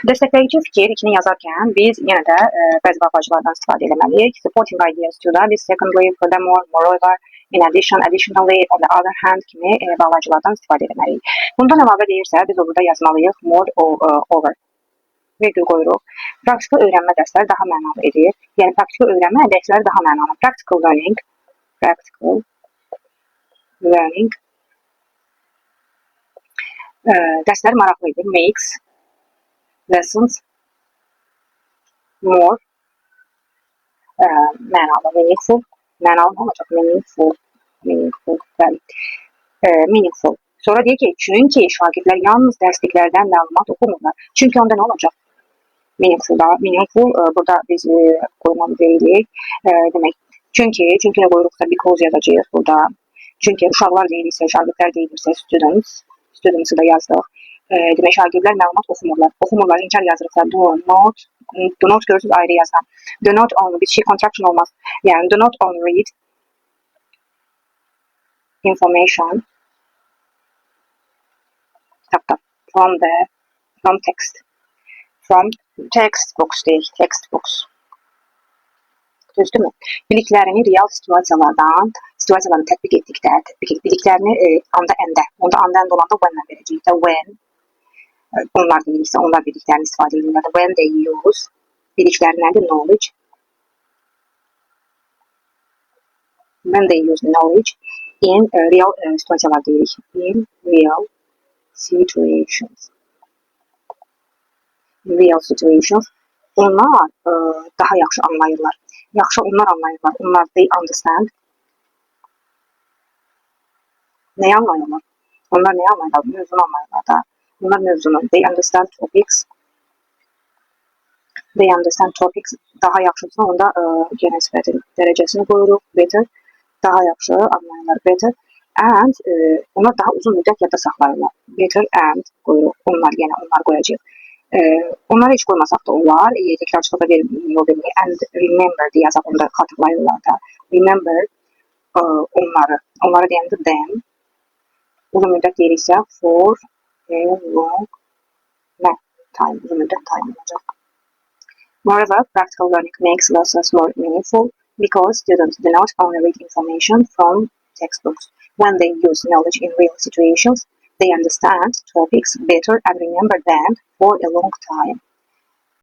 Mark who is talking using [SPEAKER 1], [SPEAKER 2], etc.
[SPEAKER 1] Destekleyici fikir 2-ni yazarkən biz yenə də bəzi bağlacılardan istifadə etməliyik. Supporting ideas to da biz secondly, furthermore, moreover, in addition, additionally, on the other hand kimi bağlacılardan istifadə etməliyik. Bundan əlavə deyirsə, biz burada yazmalıyıq more or over. Virgül qoyuruq. Praktiki öyrənmə dərsləri daha mənalı edir. Yəni praktiki öyrənmə dərsləri daha mənalı. Practical learning dərsləri maraqlı edir. Makes lessons more mənalı, meaningful. Mənalı nə olacaq? Meaningful. Sonra deyir ki, çünki şagirdlər yalnız dərsliklərdən məlumat oxumurlar. Çünki onda nə olacaq? Meaningful burada biz qoymalı deyilik. Demək, çünki nə qoyuruqsa because yazacağıq burada. Çünki uşaqlar deyilirsə, şagirdlər deyilirsə, students'ı da yazdıq. Demək, şagirdlər məlumat oxumurlar, inkar yazırıqsa do not görürsünüz ayrı yazılan. Do not only, bir şey contraction olmaz. Yəni, do not only read information from textbooks deyik, textbooks. Düzdürmü? Biliklərini real situasiyalarını tətbiq etdikdə, biliklərini onda əndə olanda when-lə verəcəyik də when. Onlar deyiriksə, onlar biliklərini istifadə edirlər. When they use, bilikləri nədir? Knowledge. When they use knowledge in real situasiyalar deyirik. In real situations. Onlar daha yaxşı anlayırlar. Onlar anlayırlar. Onlar they understand. Nəyi anlayırlar? Onlar nəyi anlayırlar? Mövzunu anlayırlar da. Onlar mövzunu. They understand topics. Daha yaxşısı onda yenə sifətin dərəcəsini qoyuruq. Better. Daha yaxşı anlayırlar. Better. And onlar daha uzun müddət yadda saxlayırlar. Better and qoyuruq. Onlar qoyacaq. Onları heç qoymasaq da olar. Təkrarçılıqda verilmiyor demək. And remember deyə yazaq, onu da xatırlayırlar da. Remember onları deyəndə them. Uzun müddət deyiriksə for a long time. Uzun müddət time olacaq. Moreover, practical learning makes lessons more meaningful because students do not only read information from textbooks. When they use knowledge in real situations, they understand topics better and remember them for a long time.